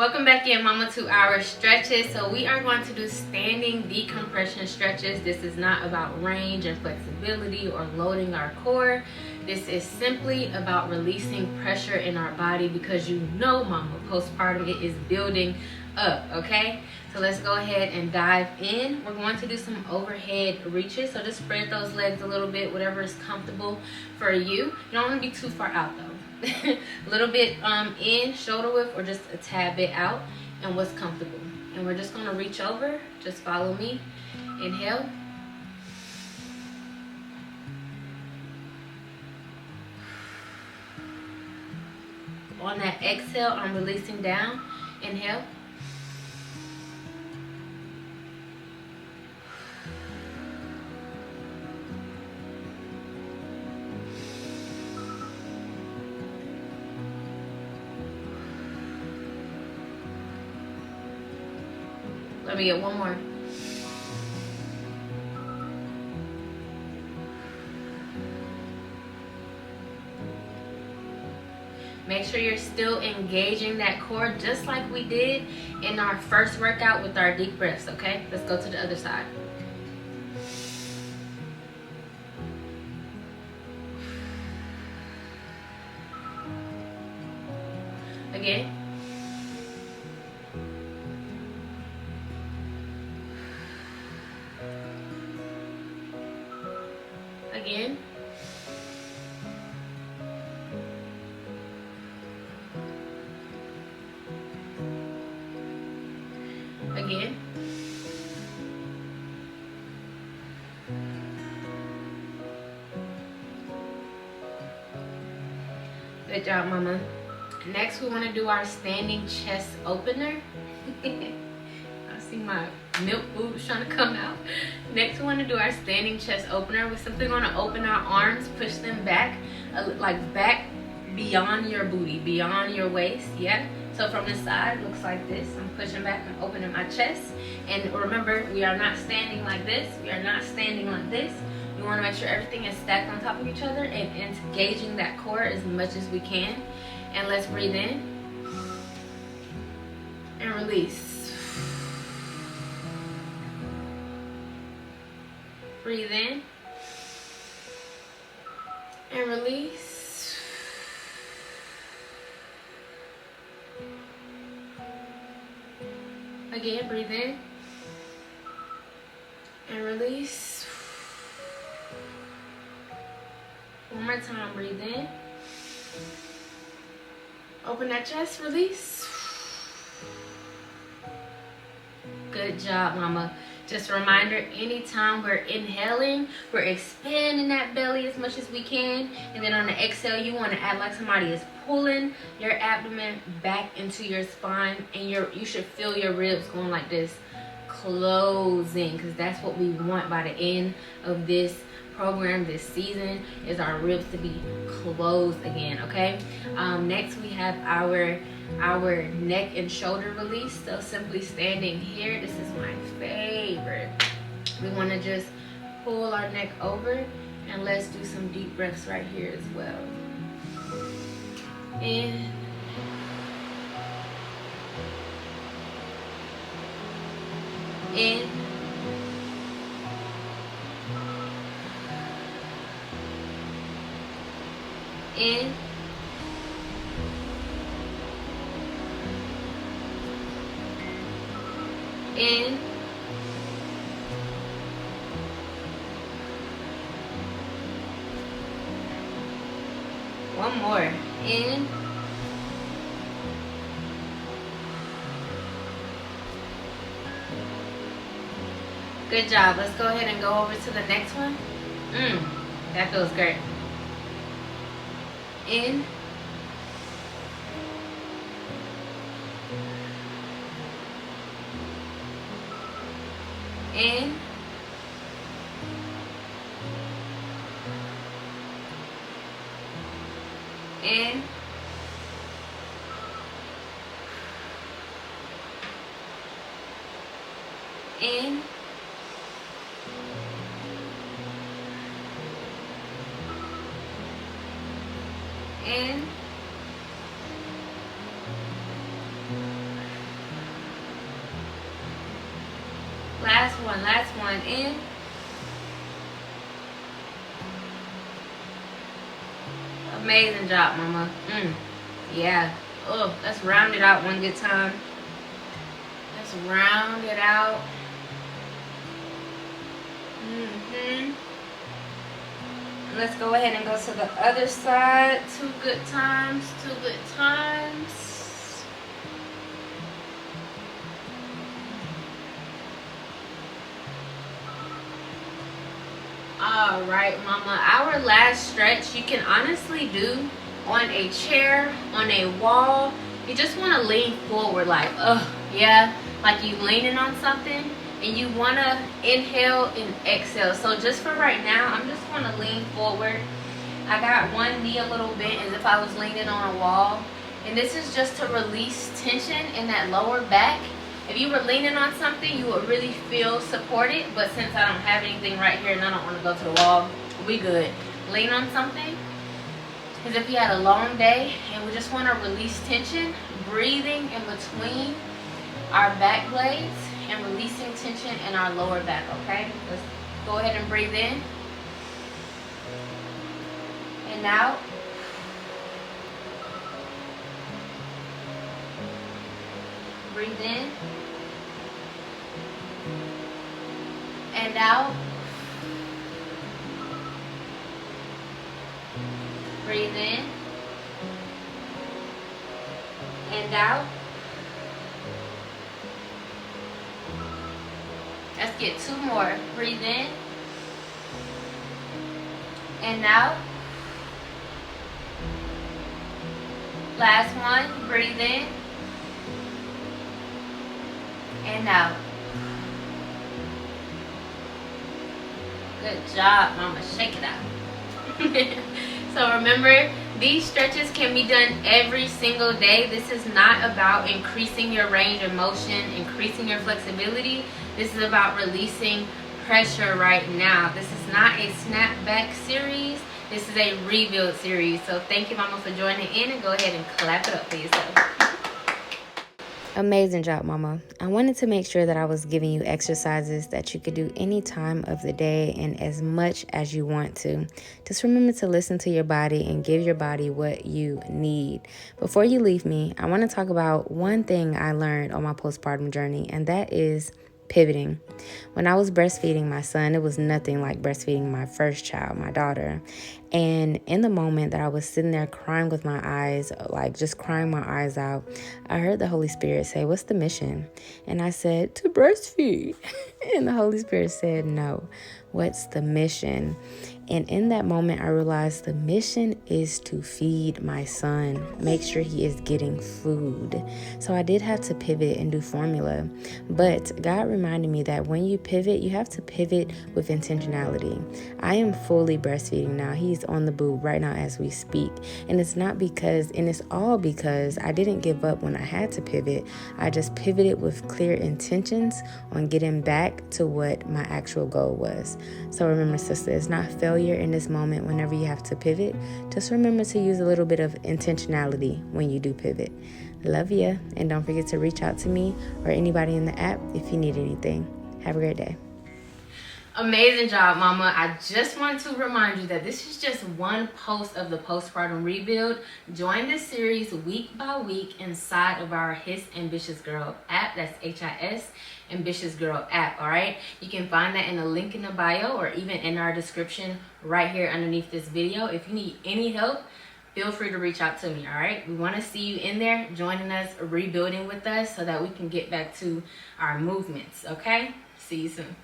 Welcome back in, mama, to our stretches. So we are going to do standing decompression stretches. This is not about range and flexibility or loading our core. This is simply about releasing pressure in our body because you know, mama, postpartum, it is building up, okay? So let's go ahead and dive in. We're going to do some overhead reaches. So just spread those legs a little bit, whatever is comfortable for you. You don't want to be too far out though. A little bit in, shoulder width, or just a tad bit out, and what's comfortable. And we're just gonna reach over. Just follow me. Inhale. On that exhale, I'm releasing down. Inhale. Let me get one more. Make sure you're still engaging that core just like we did in our first workout with our deep breaths, okay? Let's go to the other side. Again. Again. Again. Good job, mama. Next, we want to do our standing chest opener. I see my milk boobs trying to come out. Next, we want to do our standing chest opener. We're simply going to open our arms, push them back, like back beyond your booty, beyond your waist. Yeah. So from the side, it looks like this. I'm pushing back and opening my chest. And remember, we are not standing like this. We are not standing like this. We want to make sure everything is stacked on top of each other and engaging that core as much as we can. And let's breathe in and release. Breathe in and release. Again, breathe in and release. One more time, breathe in. Open that chest, release. Good job, mama. Just a reminder, anytime we're inhaling, we're expanding that belly as much as we can. And then on the exhale, you want to act like somebody is pulling your abdomen back into your spine. And you should feel your ribs going like this, closing. Because that's what we want by the end of this program, this season, is our ribs to be closed again, okay? Next, we have our neck and shoulder release. So simply standing here, this is my favorite. We want to just pull our neck over, and let's do some deep breaths right here as well. In. In. In. In. One more. In. Good job. Let's go ahead and go over to the next one. That feels great. In. In. In. In. In. One last one in. Amazing job, mama. Yeah. Oh, let's round it out one good time. Let's round it out. Let's go ahead and go to the other side. 2 good times. 2 good times. All right, mama. Our last stretch you can honestly do on a chair, on a wall. You just want to lean forward like, yeah, like you leaning on something, and you want to inhale and exhale. So just for right now, I'm just going to lean forward. I got one knee a little bent as if I was leaning on a wall, and this is just to release tension in that lower back. If you were leaning on something, you would really feel supported, but since I don't have anything right here and I don't want to go to the wall, we good. Lean on something as if you had a long day, and we just want to release tension, breathing in between our back blades and releasing tension in our lower back, okay? Let's go ahead and breathe in and out. Breathe in and out. Breathe in and out. Let's get 2 more. Breathe in and out. Last one. Breathe in and out. Good job, mama. Shake it out. So remember, these stretches can be done every single day. This is not about increasing your range of motion, increasing your flexibility. This is about releasing pressure right now. This is not a snapback series. This is a rebuild series. So thank you, mama, for joining in, and go ahead and clap it up for yourself. Amazing job, mama. I wanted to make sure that I was giving you exercises that you could do any time of the day and as much as you want to. Just remember to listen to your body and give your body what you need. Before you leave me, I want to talk about one thing I learned on my postpartum journey, and that is pivoting. When I was breastfeeding my son, it was nothing like breastfeeding my first child, my daughter. And in the moment that I was sitting there crying with my eyes, like just crying my eyes out, I heard the Holy Spirit say, "What's the mission?" And I said, "To breastfeed." And the Holy Spirit said, "No, what's the mission?" And in that moment, I realized the mission is to feed my son, make sure he is getting food. So I did have to pivot and do formula. But God reminded me that when you pivot, you have to pivot with intentionality. I am fully breastfeeding now. He's on the boob right now as we speak. And it's all because I didn't give up when I had to pivot. I just pivoted with clear intentions on getting back to what my actual goal was. So remember, sister, it's not failure in this moment whenever you have to pivot. Just remember to use a little bit of intentionality when you do pivot. Love ya, and don't forget to reach out to me or anybody in the app if you need anything. Have a great day. Amazing job, mama. I just want to remind you that this is just one post of the Postpartum Rebuild. Join this series week by week inside of our His Ambitious Girl app. That's HIS Ambitious Girl app, all right? You can find that in the link in the bio or even in our description right here underneath this video. If you need any help, feel free to reach out to me, all right? We want to see you in there joining us, rebuilding with us so that we can get back to our movements, okay? See you soon.